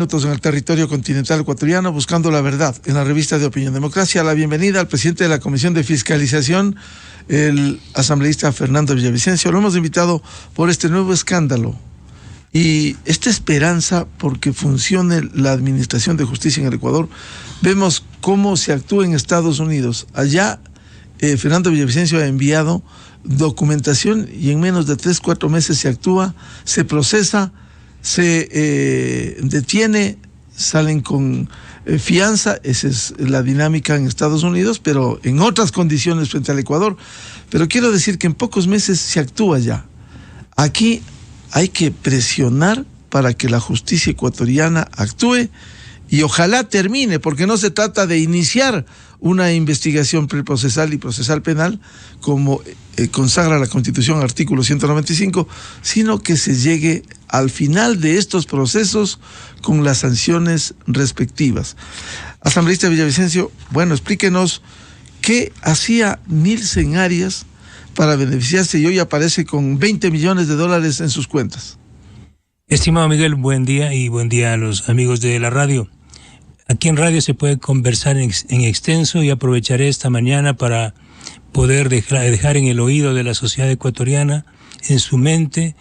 Minutos en el territorio continental ecuatoriano, buscando la verdad, en la revista de Opinión Democracia. La bienvenida al presidente de la Comisión de Fiscalización, el asambleísta Fernando Villavicencio. Lo hemos invitado por este nuevo escándalo y esta esperanza porque funcione la administración de justicia en el Ecuador. Vemos cómo se actúa en Estados Unidos. Allá Fernando Villavicencio ha enviado documentación y en menos de 3-4 meses se actúa, se procesa, se detiene, salen con fianza. Esa es la dinámica en Estados Unidos, pero en otras condiciones frente al Ecuador. Pero quiero decir que en pocos meses se actúa ya. Aquí hay que presionar para que la justicia ecuatoriana actúe y ojalá termine, porque no se trata de iniciar una investigación preprocesal y procesal penal, como consagra la Constitución, artículo 195, sino que se llegue al final de estos procesos con las sanciones respectivas. Asambleísta Villavicencio, bueno, explíquenos qué hacía Nielsen Arias para beneficiarse y hoy aparece con $20 millones en sus cuentas. Estimado Miguel, buen día y buen día a los amigos de la radio. Aquí en radio se puede conversar en extenso y aprovecharé esta mañana para poder dejar en el oído de la sociedad ecuatoriana, en su mente,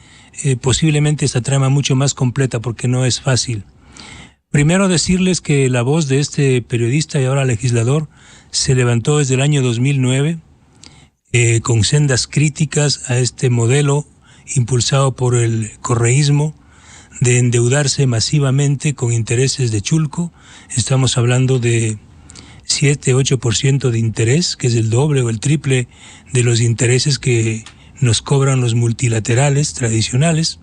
posiblemente esta trama mucho más completa porque no es fácil. Primero decirles que la voz de este periodista y ahora legislador se levantó desde el año 2009 con sendas críticas a este modelo impulsado por el correísmo de endeudarse masivamente con intereses de chulco. Estamos hablando de 7-8% de interés, que es el doble o el triple de los intereses que nos cobran los multilaterales tradicionales.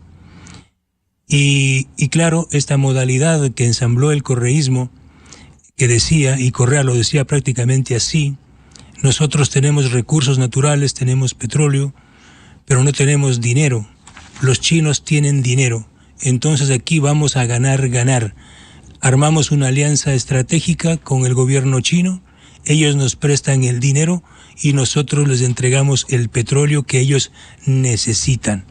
Y claro, esta modalidad que ensambló el correísmo, que decía, y Correa lo decía prácticamente así: nosotros tenemos recursos naturales, tenemos petróleo, pero no tenemos dinero. Los chinos tienen dinero. Entonces aquí vamos a ganar. Armamos una alianza estratégica con el gobierno chino, ellos nos prestan el dinero y nosotros les entregamos el petróleo que ellos necesitan.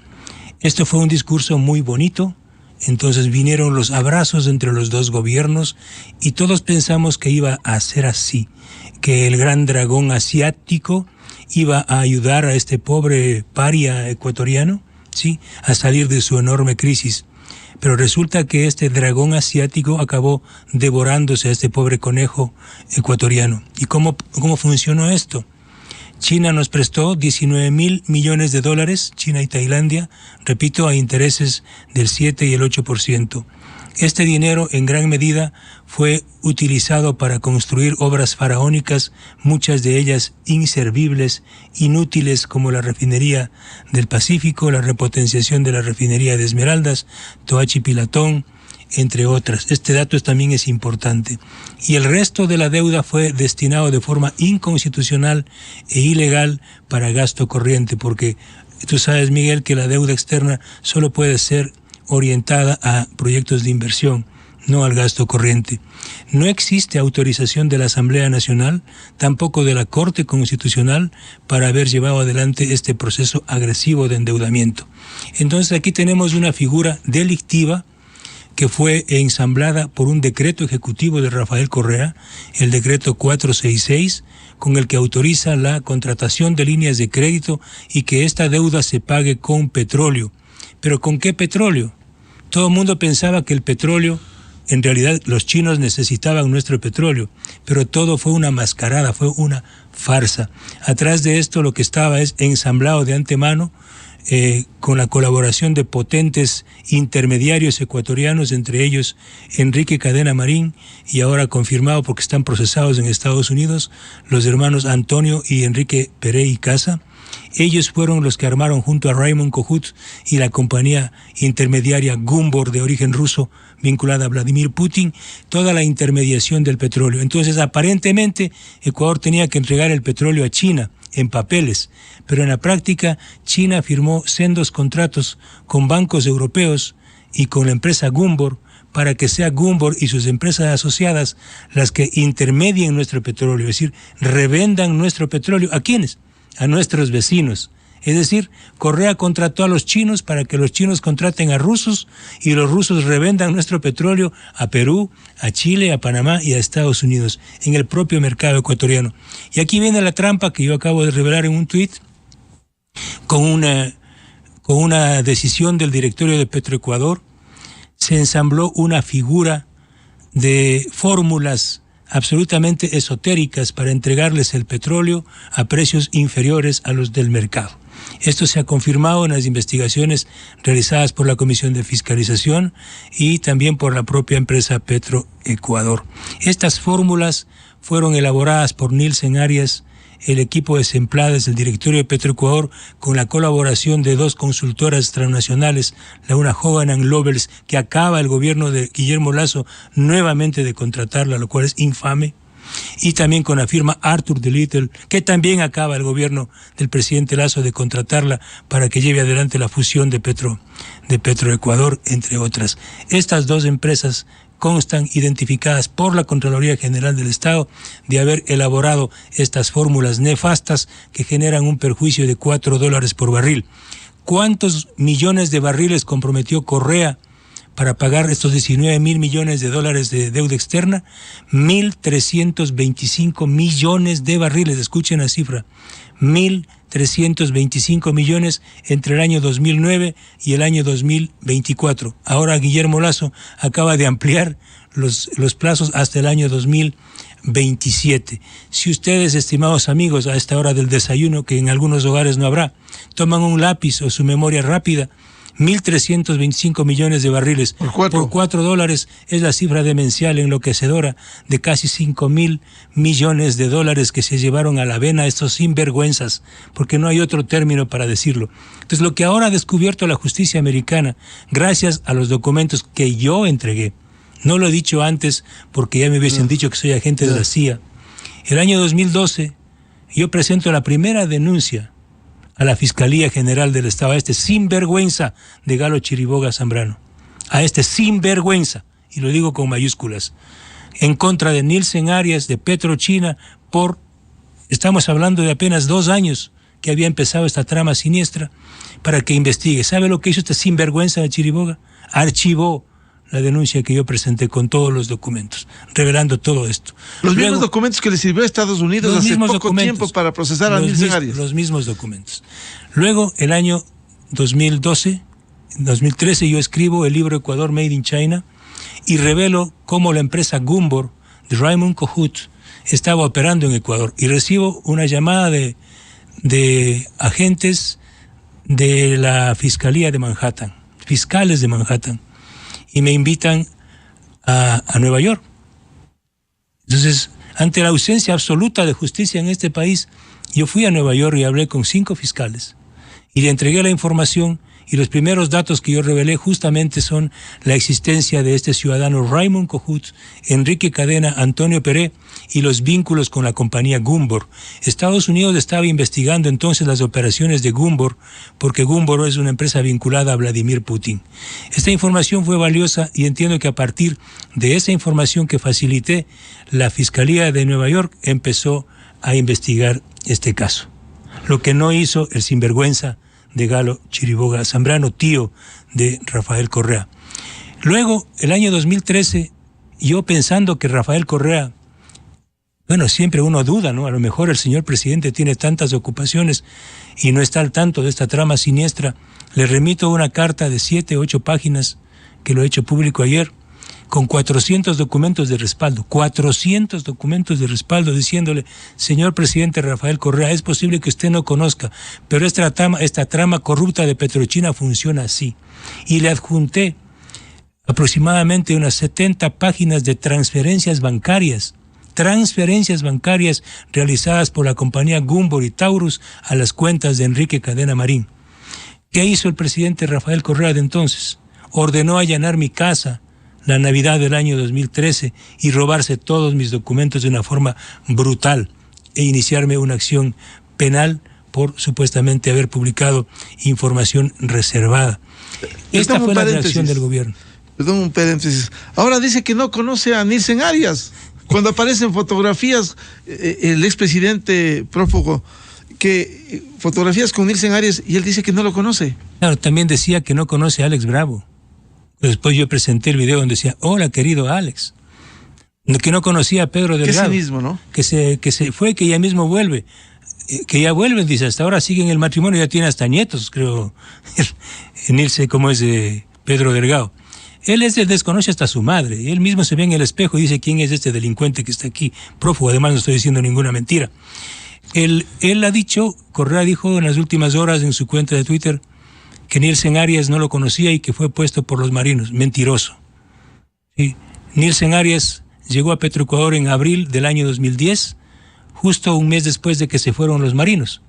Esto fue un discurso muy bonito. Entonces vinieron los abrazos entre los dos gobiernos y todos pensamos que iba a ser así, que el gran dragón asiático iba a ayudar a este pobre paria ecuatoriano, ¿sí?, a salir de su enorme crisis. Pero resulta que este dragón asiático acabó devorándose a este pobre conejo ecuatoriano. ¿Y cómo funcionó esto? China nos prestó $19,000 millones, China y Tailandia, repito, a intereses del 7 y el 8%. Este dinero en gran medida fue utilizado para construir obras faraónicas, muchas de ellas inservibles, inútiles, como la refinería del Pacífico, la repotenciación de la refinería de Esmeraldas, Toachi Pilatón, entre otras. Este dato también es importante. Y el resto de la deuda fue destinado de forma inconstitucional e ilegal para gasto corriente, porque tú sabes, Miguel, que la deuda externa solo puede ser orientada a proyectos de inversión, no al gasto corriente. No existe autorización de la Asamblea Nacional, tampoco de la Corte Constitucional, para haber llevado adelante este proceso agresivo de endeudamiento. Entonces aquí tenemos una figura delictiva que fue ensamblada por un decreto ejecutivo de Rafael Correa, el decreto 466, con el que autoriza la contratación de líneas de crédito y que esta deuda se pague con petróleo. ¿Pero con qué petróleo? Todo el mundo pensaba que el petróleo, en realidad los chinos necesitaban nuestro petróleo, pero todo fue una mascarada, fue una farsa. Atrás de esto lo que estaba es ensamblado de antemano, con la colaboración de potentes intermediarios ecuatorianos, entre ellos Enrique Cadena Marín, y ahora confirmado porque están procesados en Estados Unidos, los hermanos Antonio y Enrique Perey y Casa. Ellos fueron los que armaron junto a Raymond Kochut y la compañía intermediaria Gumbor, de origen ruso, vinculada a Vladimir Putin, toda la intermediación del petróleo. Entonces, aparentemente, Ecuador tenía que entregar el petróleo a China en papeles, pero en la práctica China firmó sendos contratos con bancos europeos y con la empresa Gumbor para que sea Gumbor y sus empresas asociadas las que intermedien nuestro petróleo, es decir, revendan nuestro petróleo. ¿A quiénes? A nuestros vecinos. Es decir, Correa contrató a los chinos para que los chinos contraten a rusos y los rusos revendan nuestro petróleo a Perú, a Chile, a Panamá y a Estados Unidos, en el propio mercado ecuatoriano. Y aquí viene la trampa que yo acabo de revelar en un tuit, con una decisión del directorio de Petroecuador, se ensambló una figura de fórmulas absolutamente esotéricas para entregarles el petróleo a precios inferiores a los del mercado. Esto se ha confirmado en las investigaciones realizadas por la Comisión de Fiscalización y también por la propia empresa Petroecuador. Estas fórmulas fueron elaboradas por Nielsen Arias, el equipo de Semplades del directorio de Petroecuador, con la colaboración de dos consultoras transnacionales, la una Hogan & Lovells, que acaba el gobierno de Guillermo Lasso nuevamente de contratarla, lo cual es infame, y también con la firma Arthur de Little, que también acaba el gobierno del presidente Lasso de contratarla para que lleve adelante la fusión de Petroecuador, entre otras. Estas dos empresas constan identificadas por la Contraloría General del Estado de haber elaborado estas fórmulas nefastas que generan un perjuicio de $4 por barril. ¿Cuántos millones de barriles comprometió Correa para pagar estos 19.000 millones de dólares de deuda externa? 1.325 millones de barriles, escuchen la cifra, 1.325 millones entre el año 2009 y el año 2024. Ahora Guillermo Lasso acaba de ampliar los plazos hasta el año 2027. Si ustedes, estimados amigos, a esta hora del desayuno, que en algunos hogares no habrá, toman un lápiz o su memoria rápida, 1.325 millones de barriles por $4 es la cifra demencial enloquecedora de casi 5.000 millones de dólares que se llevaron a la vena estos sinvergüenzas, porque no hay otro término para decirlo. Entonces, lo que ahora ha descubierto la justicia americana, gracias a los documentos que yo entregué, no lo he dicho antes porque ya me hubiesen dicho que soy agente de la CIA, el año 2012 yo presento la primera denuncia a la Fiscalía General del Estado, a este sinvergüenza de Galo Chiriboga Zambrano, a este sinvergüenza, y lo digo con mayúsculas, en contra de Nielsen Arias, de PetroChina, estamos hablando de apenas 2 años que había empezado esta trama siniestra, para que investigue. ¿Sabe lo que hizo este sinvergüenza de Chiriboga? Archivó la denuncia que yo presenté con todos los documentos, revelando todo esto. Los mismos documentos que le sirvió a Estados Unidos hace poco tiempo para procesar a Nielsen Arias. Los mismos documentos. Luego, el año 2013, yo escribo el libro Ecuador Made in China y revelo cómo la empresa Gumbor de Raymond Kohut estaba operando en Ecuador. Y recibo una llamada de agentes de la Fiscalía de Manhattan, fiscales de Manhattan, y me invitan a Nueva York. Entonces, ante la ausencia absoluta de justicia en este país, yo fui a Nueva York y hablé con 5 fiscales y le entregué la información, y los primeros datos que yo revelé justamente son la existencia de este ciudadano Raymond Kohut, Enrique Cadena, Antonio Peré y los vínculos con la compañía Gumbor. Estados Unidos estaba investigando entonces las operaciones de Gumbor, porque Gumbor es una empresa vinculada a Vladimir Putin. Esta información fue valiosa y entiendo que a partir de esa información que facilité, la Fiscalía de Nueva York empezó a investigar este caso. Lo que no hizo el sinvergüenza de Galo Chiriboga Zambrano, tío de Rafael Correa. Luego, el año 2013, yo pensando que Rafael Correa, bueno, siempre uno duda, ¿no? A lo mejor el señor presidente tiene tantas ocupaciones y no está al tanto de esta trama siniestra. Le remito una carta de 7 o 8 páginas que lo he hecho público ayer, con 400 documentos de respaldo, 400 documentos de respaldo, diciéndole: señor presidente Rafael Correa, es posible que usted no conozca, pero esta trama corrupta de PetroChina funciona así. Y le adjunté aproximadamente unas 70 páginas de transferencias bancarias realizadas por la compañía Gumbor y Taurus a las cuentas de Enrique Cadena Marín. ¿Qué hizo el presidente Rafael Correa de entonces? Ordenó allanar mi casa la Navidad del año 2013 y robarse todos mis documentos de una forma brutal e iniciarme una acción penal por supuestamente haber publicado información reservada. Esta fue la reacción del gobierno. Perdón, un paréntesis. Ahora dice que no conoce a Nielsen Arias. Cuando aparecen fotografías, el expresidente prófugo, que fotografías con Nielsen Arias y él dice que no lo conoce. Claro, también decía que no conoce a Alex Bravo. Después yo presenté el video donde decía, hola querido Alex, que no conocía a Pedro Delgado. Qué cinismo, ¿no? Que se fue, que ya mismo vuelve. Que ya vuelve, dice, hasta ahora sigue en el matrimonio, ya tiene hasta nietos, creo, Nielsen, como es Pedro Delgado. Él desconoce hasta a su madre, y él mismo se ve en el espejo y dice quién es este delincuente que está aquí, prófugo. Además no estoy diciendo ninguna mentira. Él ha dicho, Correa dijo en las últimas horas en su cuenta de Twitter, que Nielsen Arias no lo conocía y que fue puesto por los marinos. Mentiroso. ¿Sí? Nielsen Arias llegó a Petroecuador en abril del año 2010, justo un mes después de que se fueron los marinos.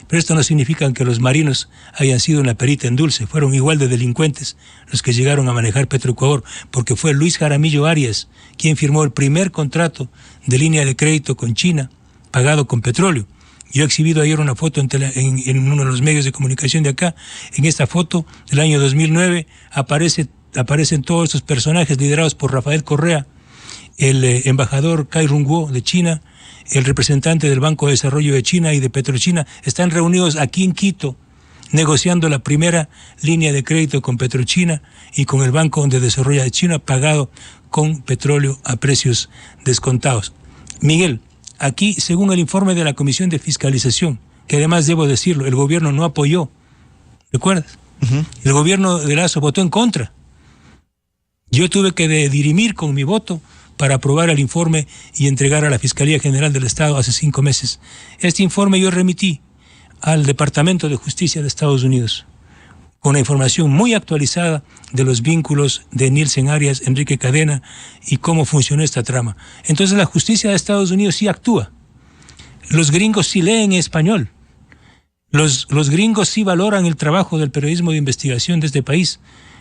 Pero esto no significa que los marinos hayan sido una perita en dulce. Fueron igual de delincuentes los que llegaron a manejar Petroecuador, porque fue Luis Jaramillo Arias quien firmó el primer contrato de línea de crédito con China, pagado con petróleo. Yo he exhibido ayer una foto en uno de los medios de comunicación de acá. En esta foto del año 2009 aparecen todos estos personajes liderados por Rafael Correa, el embajador Cai Rongguo de China, el representante del Banco de Desarrollo de China y de Petrochina. Están reunidos aquí en Quito negociando la primera línea de crédito con Petrochina y con el Banco de Desarrollo de China, pagado con petróleo a precios descontados. Miguel, aquí, según el informe de la Comisión de Fiscalización, que además debo decirlo, el gobierno no apoyó, ¿recuerdas? Uh-huh. El gobierno de Lasso votó en contra. Yo tuve que dirimir con mi voto para aprobar el informe y entregar a la Fiscalía General del Estado hace 5 meses. Este informe yo remití al Departamento de Justicia de Estados Unidos, con la información muy actualizada de los vínculos de Nielsen Arias, Enrique Cadena y cómo funcionó esta trama. Entonces la justicia de Estados Unidos sí actúa. Los gringos sí leen español. Los gringos sí valoran el trabajo del periodismo de investigación de este país,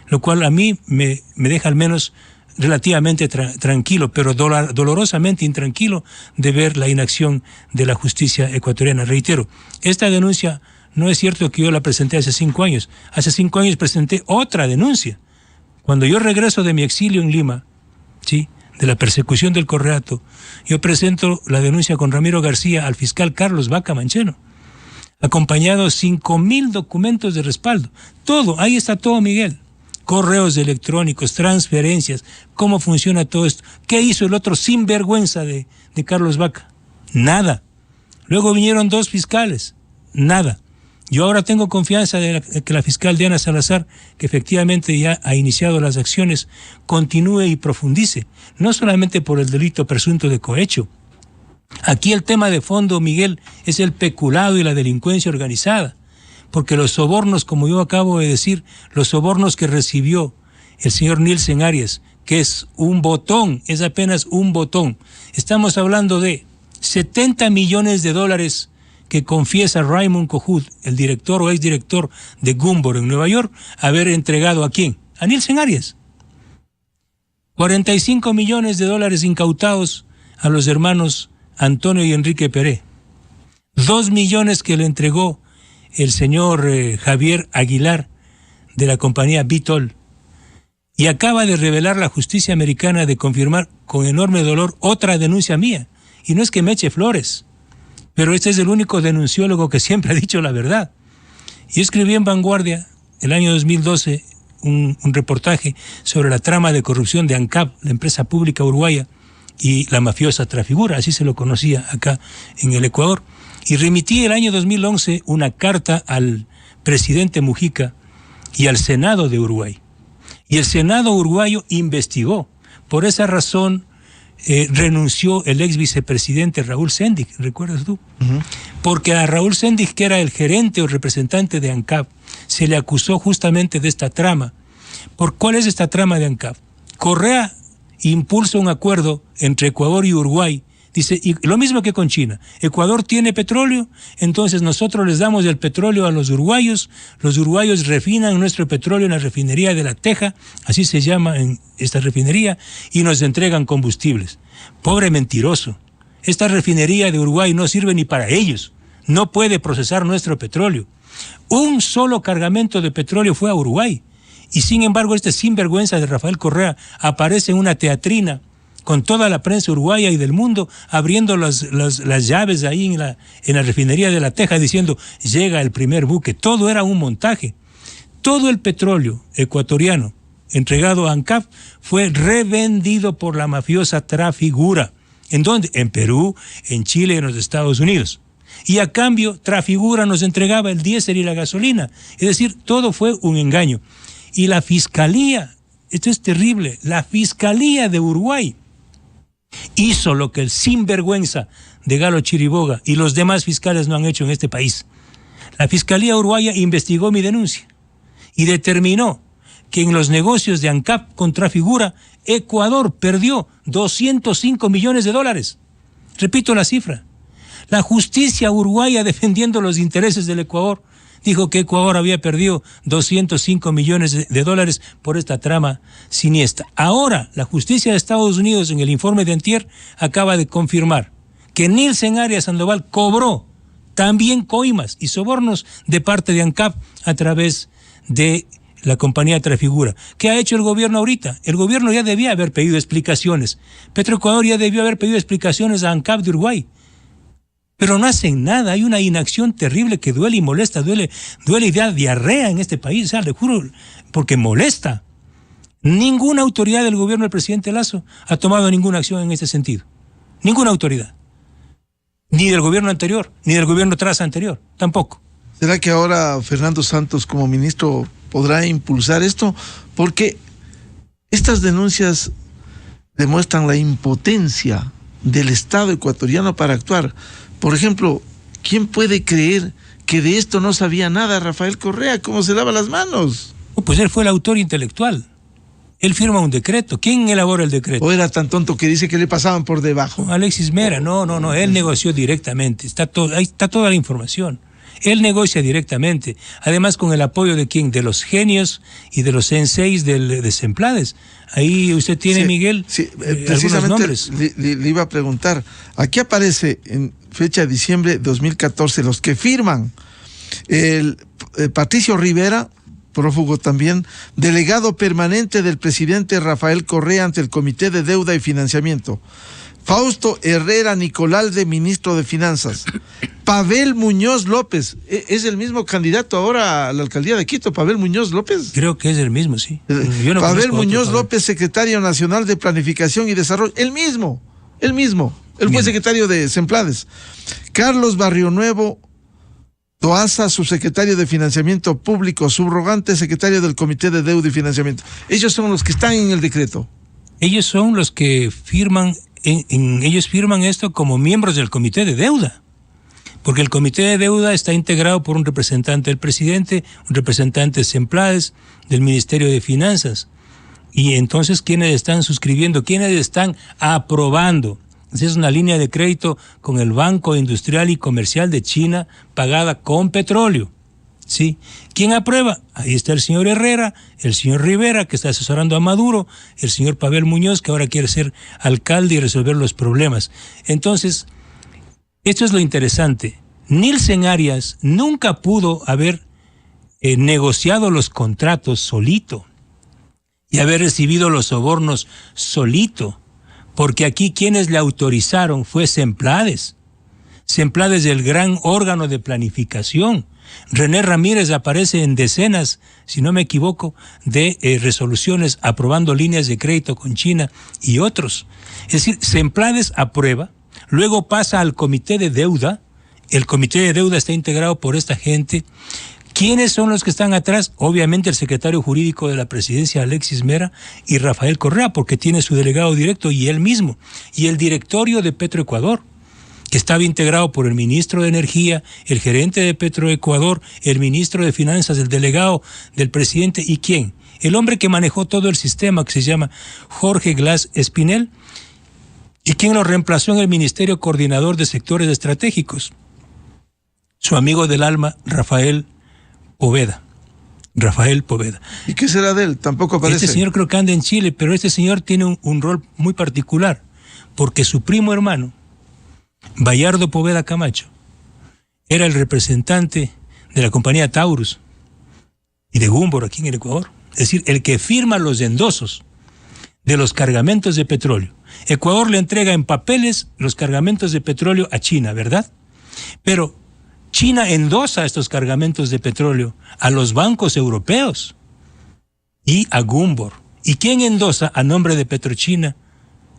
lo cual a mí me deja al menos relativamente tranquilo, pero dolorosamente intranquilo de ver la inacción de la justicia ecuatoriana. Reitero, esta denuncia no es cierto que yo la presenté hace 5 años. Hace 5 años presenté otra denuncia. Cuando yo regreso de mi exilio en Lima, ¿sí?, de la persecución del Correato, yo presento la denuncia con Ramiro García al fiscal Carlos Vaca Mancheno, acompañado de 5,000 documentos de respaldo. Todo, ahí está todo, Miguel. Correos electrónicos, transferencias, cómo funciona todo esto. ¿Qué hizo el otro sinvergüenza de Carlos Vaca? Nada. Luego vinieron 2 fiscales. Nada. Yo ahora tengo confianza de que la fiscal Diana Salazar, que efectivamente ya ha iniciado las acciones, continúe y profundice, no solamente por el delito presunto de cohecho. Aquí el tema de fondo, Miguel, es el peculado y la delincuencia organizada, porque los sobornos, como yo acabo de decir, los sobornos que recibió el señor Nielsen Arias, que es un botón, es apenas un botón. Estamos hablando de $70 millones que confiesa Raymond Kohut, el director o exdirector de Gumbor en Nueva York, haber entregado ¿a quién? A Nielsen Arias. $45 millones incautados a los hermanos Antonio y Enrique Peré. 2 millones que le entregó el señor Javier Aguilar de la compañía Vitol. Y acaba de revelar la justicia americana de confirmar con enorme dolor otra denuncia mía. Y no es que me eche flores, pero este es el único denunciólogo que siempre ha dicho la verdad. Yo escribí en Vanguardia, el año 2012, un reportaje sobre la trama de corrupción de ANCAP, la empresa pública uruguaya, y la mafiosa Trafigura, así se lo conocía acá en el Ecuador. Y remití el año 2011 una carta al presidente Mujica y al Senado de Uruguay. Y el Senado uruguayo investigó. Por esa razón renunció el ex vicepresidente Raúl Sendic, ¿recuerdas tú? Uh-huh. Porque a Raúl Sendic, que era el gerente o representante de ANCAP, se le acusó justamente de esta trama. ¿Cuál es esta trama de ANCAP? Correa impulsa un acuerdo entre Ecuador y Uruguay. Dice, y lo mismo que con China. Ecuador tiene petróleo, entonces nosotros les damos el petróleo a los uruguayos refinan nuestro petróleo en la refinería de La Teja, así se llama en esta refinería, y nos entregan combustibles. Pobre mentiroso. Esta refinería de Uruguay no sirve ni para ellos. No puede procesar nuestro petróleo. Un solo cargamento de petróleo fue a Uruguay. Y sin embargo, este sinvergüenza de Rafael Correa aparece en una teatrina con toda la prensa uruguaya y del mundo abriendo las llaves ahí en la refinería de La Teja diciendo llega el primer buque. Todo era un montaje. Todo el petróleo ecuatoriano entregado a ANCAP fue revendido por la mafiosa Trafigura. ¿En dónde? En Perú, en Chile y en los Estados Unidos. Y a cambio, Trafigura nos entregaba el diésel y la gasolina. Es decir, todo fue un engaño. Y la Fiscalía, esto es terrible, la Fiscalía de Uruguay hizo lo que el sinvergüenza de Galo Chiriboga y los demás fiscales no han hecho en este país. La Fiscalía uruguaya investigó mi denuncia y determinó que en los negocios de ANCAP con Trafigura, Ecuador perdió $205 millones. Repito la cifra. La justicia uruguaya, defendiendo los intereses del Ecuador, dijo que Ecuador había perdido $205 millones por esta trama siniestra. Ahora, la justicia de Estados Unidos, en el informe de antier, acaba de confirmar que Nielsen Arias Sandoval cobró también coimas y sobornos de parte de ANCAP a través de la compañía Trafigura. ¿Qué ha hecho el gobierno ahorita? El gobierno ya debía haber pedido explicaciones. Petroecuador ya debió haber pedido explicaciones a ANCAP de Uruguay. Pero no hacen nada, hay una inacción terrible que duele y molesta, duele y da diarrea en este país, o sea, le juro, porque molesta. Ninguna autoridad del gobierno del presidente Lasso ha tomado ninguna acción en este sentido. Ninguna autoridad. Ni del gobierno anterior, ni del gobierno tras anterior, tampoco. ¿Será que ahora Fernando Santos como ministro podrá impulsar esto? Porque estas denuncias demuestran la impotencia del Estado ecuatoriano para actuar. Por ejemplo, ¿quién puede creer que de esto no sabía nada Rafael Correa? ¿Cómo se lava las manos? Pues él fue el autor intelectual. Él firma un decreto. ¿Quién elabora el decreto? ¿O era tan tonto que dice que le pasaban por debajo? Alexis Mera, no, él negoció directamente. Ahí está toda la información. Él negocia directamente, además con el apoyo de quién, de los genios y de los senseis de Semplades. Ahí usted tiene, sí, Miguel, precisamente nombres. Le iba a preguntar, aquí aparece en fecha de diciembre de 2014 los que firman: el Patricio Rivera, prófugo también, delegado permanente del presidente Rafael Correa ante el Comité de Deuda y Financiamiento; Fausto Herrera Nicolalde, ministro de Finanzas; Pavel Muñoz López, ¿es el mismo candidato ahora a la alcaldía de Quito, Pavel Muñoz López? Creo que es el mismo, sí. Pavel Muñoz López, secretario nacional de Planificación y Desarrollo, él fue secretario de Semplades; Carlos Barrionuevo Toaza, subsecretario de Financiamiento Público, subrogante secretario del Comité de Deuda y Financiamiento. Ellos son los que están en el decreto. Ellos son los que firman, ellos firman esto como miembros del Comité de Deuda, porque el Comité de Deuda está integrado por un representante del presidente, un representante de Semplades, del Ministerio de Finanzas. Y entonces, ¿quiénes están suscribiendo? ¿Quiénes están aprobando? Es una línea de crédito con el Banco Industrial y Comercial de China pagada con petróleo. ¿Sí? ¿Quién aprueba? Ahí está el señor Herrera, el señor Rivera, que está asesorando a Maduro, el señor Pavel Muñoz, que ahora quiere ser alcalde y resolver los problemas. Entonces, esto es lo interesante. Nielsen Arias nunca pudo haber negociado los contratos solito y haber recibido los sobornos solito, porque aquí quienes le autorizaron fue Semplades. Semplades, el gran órgano de planificación. René Ramírez aparece en decenas, si no me equivoco, de resoluciones aprobando líneas de crédito con China y otros. Es decir, Semplades aprueba, luego pasa al Comité de Deuda. El Comité de Deuda está integrado por esta gente. ¿Quiénes son los que están atrás? Obviamente el secretario jurídico de la presidencia, Alexis Mera, y Rafael Correa, porque tiene su delegado directo, y él mismo, y el directorio de Petroecuador, que estaba integrado por el ministro de Energía, el gerente de Petroecuador, el ministro de Finanzas, el delegado del presidente, ¿y quién? El hombre que manejó todo el sistema, que se llama Jorge Glass Espinel, y quien lo reemplazó en el Ministerio Coordinador de Sectores Estratégicos, su amigo del alma, Rafael Poveda. ¿Y qué será de él? Tampoco aparece. Este señor creo que anda en Chile, pero este señor tiene un rol muy particular, porque su primo hermano, Bayardo Poveda Camacho, era el representante de la compañía Taurus y de Gumbor aquí en el Ecuador. Es decir, el que firma los endosos de los cargamentos de petróleo. Ecuador le entrega en papeles los cargamentos de petróleo a China, ¿verdad? Pero China endosa estos cargamentos de petróleo a los bancos europeos y a Gumbor. ¿Y quién endosa a nombre de Petrochina?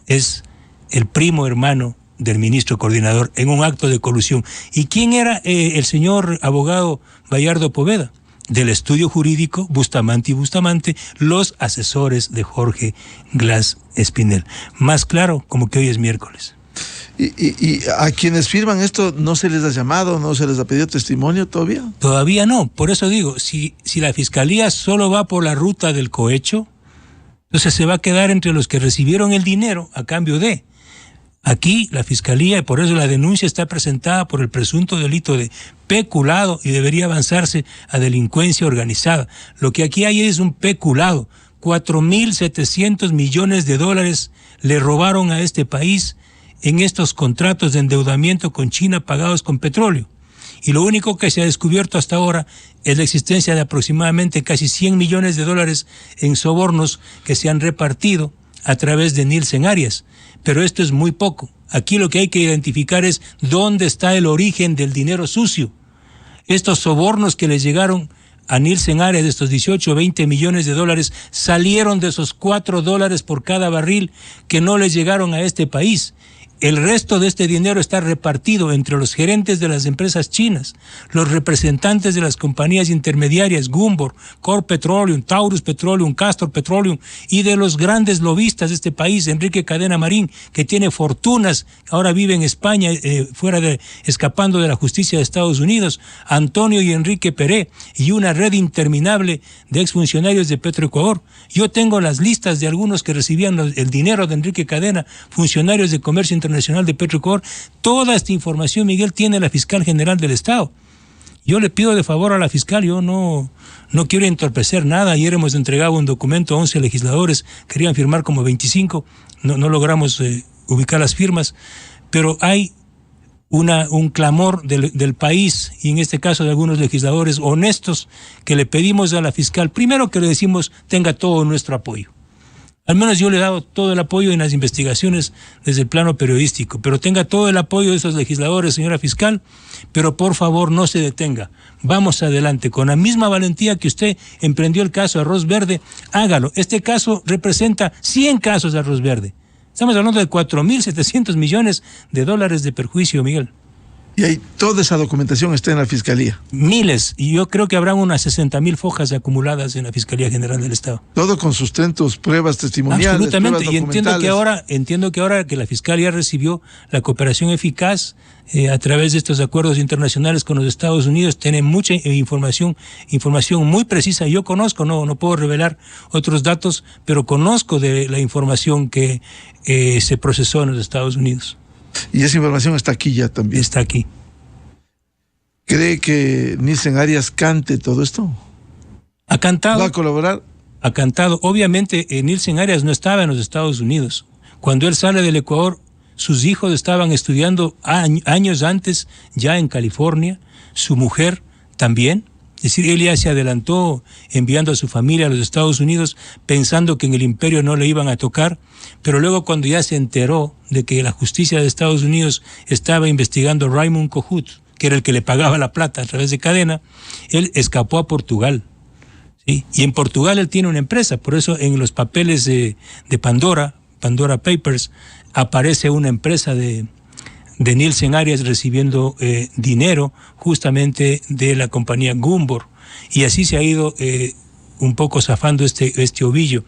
Es el primo hermano del ministro coordinador en un acto de colusión. ¿Y quién era el señor abogado Bayardo Poveda? Del estudio jurídico Bustamante y Bustamante, los asesores de Jorge Glass Espinel. Más claro, como que hoy es miércoles. ¿Y a quienes firman esto no se les ha llamado, no se les ha pedido testimonio todavía? Todavía no, por eso digo, si la fiscalía solo va por la ruta del cohecho, entonces se va a quedar entre los que recibieron el dinero a cambio de. Aquí la fiscalía, y por eso la denuncia está presentada por el presunto delito de peculado y debería avanzarse a delincuencia organizada. Lo que aquí hay es un peculado. 4.700 millones de dólares le robaron a este país en estos contratos de endeudamiento con China pagados con petróleo. Y lo único que se ha descubierto hasta ahora es la existencia de aproximadamente casi 100 millones de dólares en sobornos que se han repartido a través de Nielsen Arias. Pero esto es muy poco. Aquí lo que hay que identificar es dónde está el origen del dinero sucio. Estos sobornos que les llegaron a Nielsen Arias de estos 18 o 20 millones de dólares salieron de esos $4 por cada barril que no les llegaron a este país. El resto de este dinero está repartido entre los gerentes de las empresas chinas, los representantes de las compañías intermediarias, Gumbor, Core Petroleum, Taurus Petroleum, Castor Petroleum, y de los grandes lobistas de este país, Enrique Cadena Marín, que tiene fortunas, ahora vive en España, escapando de la justicia de Estados Unidos, Antonio y Enrique Peré, y una red interminable de exfuncionarios de Petroecuador. Yo tengo las listas de algunos que recibían el dinero de Enrique Cadena, funcionarios de comercio internacional de Petroecuador. Toda esta información, Miguel, tiene la fiscal general del Estado. Yo le pido de favor a la fiscal, yo no quiero entorpecer nada. Ayer hemos entregado un documento a 11 legisladores, querían firmar como 25, no logramos ubicar las firmas, pero hay un clamor del país, y en este caso de algunos legisladores honestos, que le pedimos a la fiscal, primero que le decimos tenga todo nuestro apoyo. Al menos yo le he dado todo el apoyo en las investigaciones desde el plano periodístico, pero tenga todo el apoyo de esos legisladores, señora fiscal, pero por favor no se detenga. Vamos adelante, con la misma valentía que usted emprendió el caso de Arroz Verde, hágalo. Este caso representa 100 casos de Arroz Verde. Estamos hablando de 4.700 millones de dólares de perjuicio, Miguel. Y ahí toda esa documentación está en la Fiscalía. Miles, y yo creo que habrán unas 60.000 fojas acumuladas en la Fiscalía General del Estado. Todo con sustentos, pruebas testimoniales. Absolutamente, y entiendo que ahora que la Fiscalía recibió la cooperación eficaz a través de estos acuerdos internacionales con los Estados Unidos, tiene mucha información muy precisa. Yo conozco, no puedo revelar otros datos, pero conozco de la información que se procesó en los Estados Unidos. Y esa información está aquí ya también. Está aquí. ¿Cree que Nielsen Arias cante todo esto? Ha cantado. ¿Va a colaborar? Ha cantado. Obviamente, Nielsen Arias no estaba en los Estados Unidos. Cuando él sale del Ecuador, sus hijos estaban estudiando años antes ya en California, su mujer también. Es decir, él ya se adelantó enviando a su familia a los Estados Unidos pensando que en el imperio no le iban a tocar, pero luego cuando ya se enteró de que la justicia de Estados Unidos estaba investigando a Raymond Kohut, que era el que le pagaba la plata a través de cadena, él escapó a Portugal. ¿Sí? Y en Portugal él tiene una empresa, por eso en los papeles de Pandora Papers, aparece una empresa de Nielsen Arias recibiendo dinero justamente de la compañía Gumbor, y así se ha ido un poco zafando este ovillo.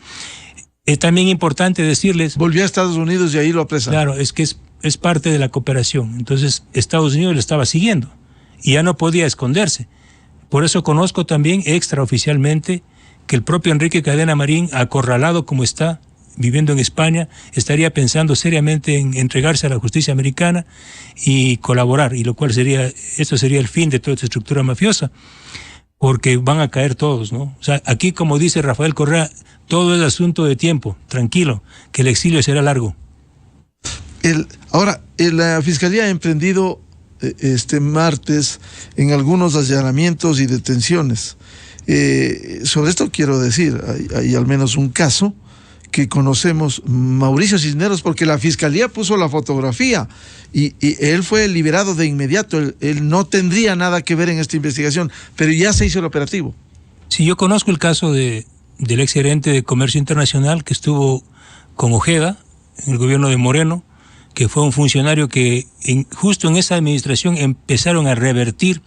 Es también importante decirles... Volvió a Estados Unidos y ahí lo apresaron. Claro, es que es parte de la cooperación. Entonces Estados Unidos lo estaba siguiendo y ya no podía esconderse. Por eso conozco también extraoficialmente que el propio Enrique Cadena Marín, acorralado como está, viviendo en España, estaría pensando seriamente en entregarse a la justicia americana y colaborar, y lo cual esto sería el fin de toda esta estructura mafiosa, porque van a caer todos, ¿no? O sea, aquí, como dice Rafael Correa, todo es asunto de tiempo, tranquilo, que el exilio será largo. Ahora, la Fiscalía ha emprendido este martes en algunos allanamientos y detenciones. Sobre esto quiero decir, hay al menos un caso que conocemos, Mauricio Cisneros, porque la fiscalía puso la fotografía y él fue liberado de inmediato. Él no tendría nada que ver en esta investigación, pero ya se hizo el operativo. Sí, yo conozco el caso del exgerente de Comercio Internacional que estuvo con Ojeda en el gobierno de Moreno, que fue un funcionario que justo en esa administración empezaron a revertir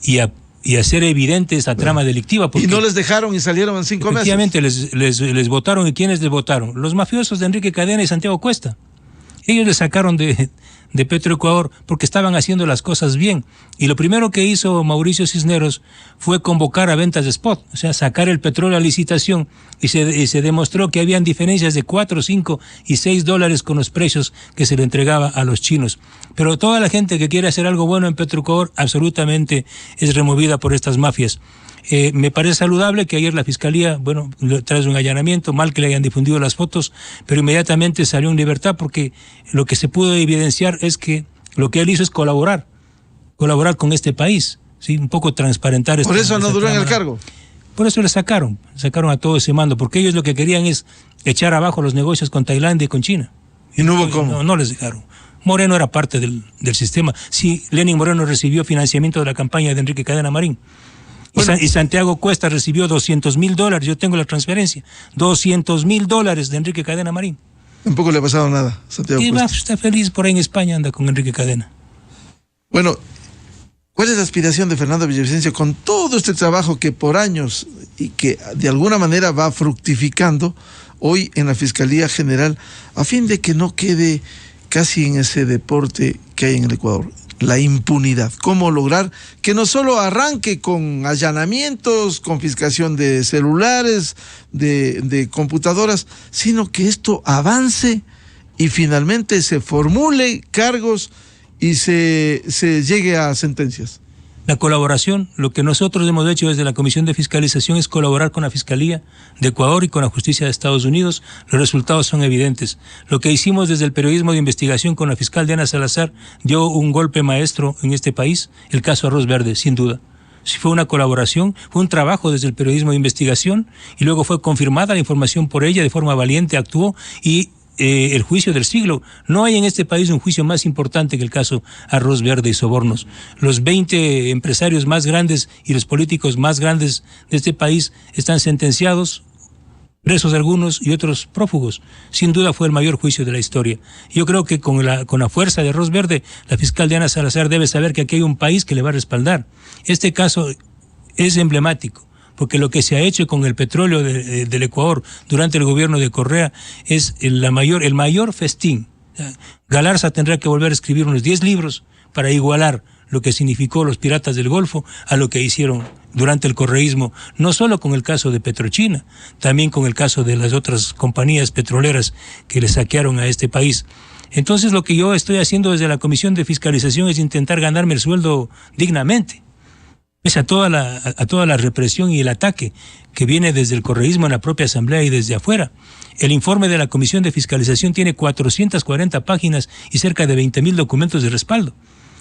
y a hacer evidente esa trama delictiva. Y no les dejaron y salieron en 5 meses. Efectivamente, les votaron. ¿Y quiénes les votaron? Los mafiosos de Enrique Cadena y Santiago Cuesta. Ellos les sacaron de Petroecuador porque estaban haciendo las cosas bien. Y lo primero que hizo Mauricio Cisneros fue convocar a ventas de spot, o sea, sacar el petróleo a licitación, y se demostró que habían diferencias de 4, 5 y $6 con los precios que se le entregaba a los chinos. Pero toda la gente que quiere hacer algo bueno en Petroecuador absolutamente es removida por estas mafias. Me parece saludable que ayer la Fiscalía, tras un allanamiento, mal que le hayan difundido las fotos, pero inmediatamente salió en libertad porque lo que se pudo evidenciar es que lo que él hizo es colaborar con este país, ¿sí? Un poco transparentar. Por eso no duró en el cargo. Por eso le sacaron a todo ese mando, porque ellos lo que querían es echar abajo los negocios con Tailandia y con China. Y no hubo cómo. No les dejaron. Moreno era parte del sistema. Sí, Lenín Moreno recibió financiamiento de la campaña de Enrique Cadena Marín. Y Santiago Cuesta recibió $200,000, yo tengo la transferencia, $200,000 de Enrique Cadena Marín. Tampoco le ha pasado nada, Santiago Cuesta. Está feliz por ahí en España, anda con Enrique Cadena. Bueno, ¿cuál es la aspiración de Fernando Villavicencio con todo este trabajo que por años y que de alguna manera va fructificando hoy en la Fiscalía General, a fin de que no quede casi en ese deporte que hay en el Ecuador? La impunidad. ¿Cómo lograr que no solo arranque con allanamientos, confiscación de celulares, de computadoras, sino que esto avance y finalmente se formule cargos y se llegue a sentencias? La colaboración, lo que nosotros hemos hecho desde la Comisión de Fiscalización es colaborar con la Fiscalía de Ecuador y con la Justicia de Estados Unidos. Los resultados son evidentes. Lo que hicimos desde el periodismo de investigación con la fiscal Diana Salazar dio un golpe maestro en este país, el caso Arroz Verde, sin duda. Sí, fue una colaboración, fue un trabajo desde el periodismo de investigación y luego fue confirmada la información por ella, de forma valiente actuó y el juicio del siglo. No hay en este país un juicio más importante que el caso Arroz Verde y sobornos. Los 20 empresarios más grandes y los políticos más grandes de este país están sentenciados, presos algunos y otros prófugos. Sin duda fue el mayor juicio de la historia. Yo creo que con la fuerza de Arroz Verde, la fiscal Diana Salazar debe saber que aquí hay un país que le va a respaldar. Este caso es emblemático, porque lo que se ha hecho con el petróleo del Ecuador durante el gobierno de Correa es el mayor festín. Galarza tendrá que volver a escribir unos 10 libros para igualar lo que significó los piratas del Golfo a lo que hicieron durante el correísmo, no solo con el caso de Petrochina, también con el caso de las otras compañías petroleras que le saquearon a este país. Entonces lo que yo estoy haciendo desde la Comisión de Fiscalización es intentar ganarme el sueldo dignamente, pese a toda la represión y el ataque que viene desde el correísmo en la propia Asamblea y desde afuera. El informe de la Comisión de Fiscalización tiene 440 páginas y cerca de 20,000 documentos de respaldo.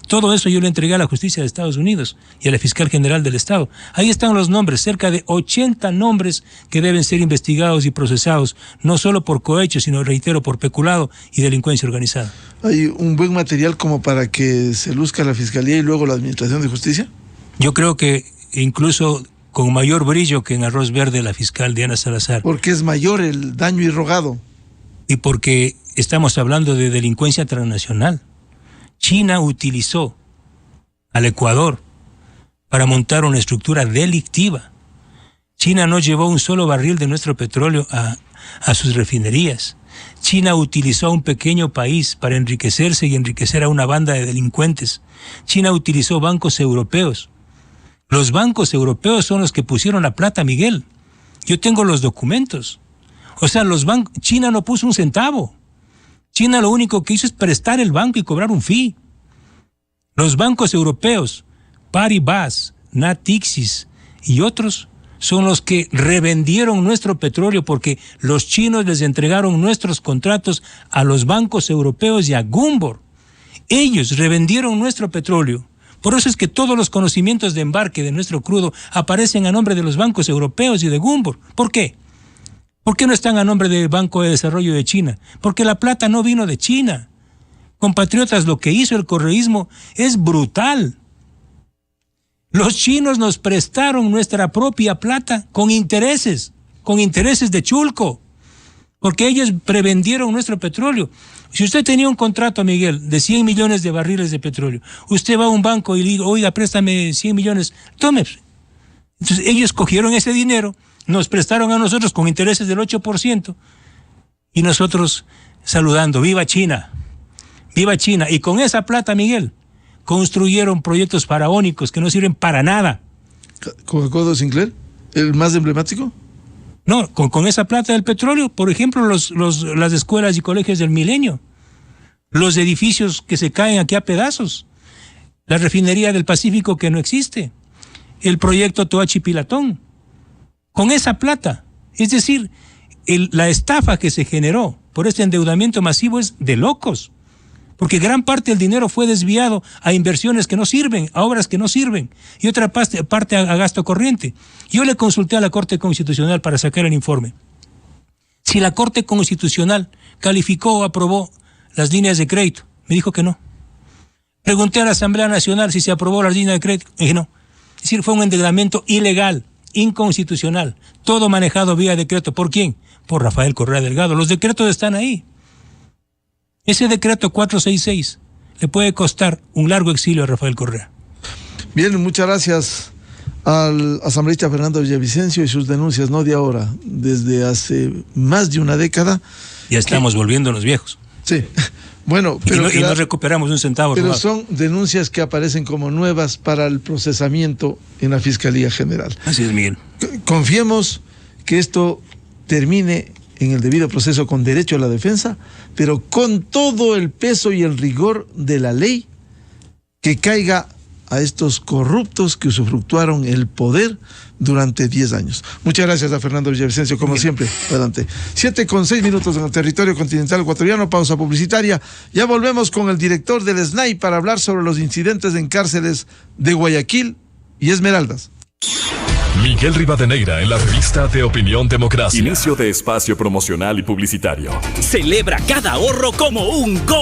Todo eso yo lo entregué a la Justicia de Estados Unidos y a la Fiscal General del Estado. Ahí están los nombres, cerca de 80 nombres que deben ser investigados y procesados, no solo por cohecho, sino, reitero, por peculado y delincuencia organizada. ¿Hay un buen material como para que se luzca la Fiscalía y luego la Administración de Justicia? Yo creo que incluso con mayor brillo que en Arroz Verde la fiscal Diana Salazar. Porque es mayor el daño irrogado. Y porque estamos hablando de delincuencia transnacional. China utilizó al Ecuador para montar una estructura delictiva. China no llevó un solo barril de nuestro petróleo a sus refinerías. China utilizó a un pequeño país para enriquecerse y enriquecer a una banda de delincuentes. China utilizó bancos europeos. Los bancos europeos son los que pusieron la plata, Miguel. Yo tengo los documentos. O sea, China no puso un centavo. China lo único que hizo es prestar el banco y cobrar un fee. Los bancos europeos, Paribas, Natixis y otros, son los que revendieron nuestro petróleo porque los chinos les entregaron nuestros contratos a los bancos europeos y a Gumbor. Ellos revendieron nuestro petróleo. Por eso es que todos los conocimientos de embarque de nuestro crudo aparecen a nombre de los bancos europeos y de Gumbor. ¿Por qué? ¿Por qué no están a nombre del Banco de Desarrollo de China? Porque la plata no vino de China. Compatriotas, lo que hizo el correísmo es brutal. Los chinos nos prestaron nuestra propia plata con intereses de chulco, porque ellos prevendieron nuestro petróleo. Si usted tenía un contrato, Miguel, de 100 millones de barriles de petróleo, usted va a un banco y le dice, oiga, préstame 100 millones, tome. Entonces ellos cogieron ese dinero, nos prestaron a nosotros con intereses del 8%, y nosotros saludando, ¡viva China! ¡Viva China! Y con esa plata, Miguel, construyeron proyectos faraónicos que no sirven para nada. ¿Coca-Cola Sinclair? ¿El más emblemático? No, con esa plata del petróleo, por ejemplo, las escuelas y colegios del Milenio, los edificios que se caen aquí a pedazos, la refinería del Pacífico que no existe, el proyecto Toachi Pilatón, con esa plata. Es decir, la estafa que se generó por este endeudamiento masivo es de locos, porque gran parte del dinero fue desviado a inversiones que no sirven, a obras que no sirven, y otra parte a gasto corriente. Yo le consulté a la Corte Constitucional para sacar el informe. Si la Corte Constitucional calificó o aprobó las líneas de crédito, me dijo que no. Pregunté a la Asamblea Nacional si se aprobó las líneas de crédito, me dije no. Es decir, fue un endeudamiento ilegal, inconstitucional, todo manejado vía decreto. ¿Por quién? Por Rafael Correa Delgado. Los decretos están ahí. Ese decreto 466 le puede costar un largo exilio a Rafael Correa. Bien, muchas gracias al asambleísta Fernando Villavicencio y sus denuncias, no de ahora, desde hace más de una década. Ya estamos volviéndonos viejos. Sí, bueno, pero y no recuperamos un centavo. Pero robado. son denuncias que aparecen como nuevas para el procesamiento en la Fiscalía General. Así es, Miguel. Confiemos que esto termine en el debido proceso con derecho a la defensa, pero con todo el peso y el rigor de la ley, que caiga a estos corruptos que usufructuaron el poder durante 10 años. Muchas gracias a Fernando Villavicencio, como siempre. Adelante. 7:06 en el territorio continental ecuatoriano, pausa publicitaria. Ya volvemos con el director del SNAI para hablar sobre los incidentes en cárceles de Guayaquil y Esmeraldas. Miguel Rivadeneira en la revista de Opinión Democracia. Inicio de espacio promocional y publicitario. Celebra cada ahorro como un gol.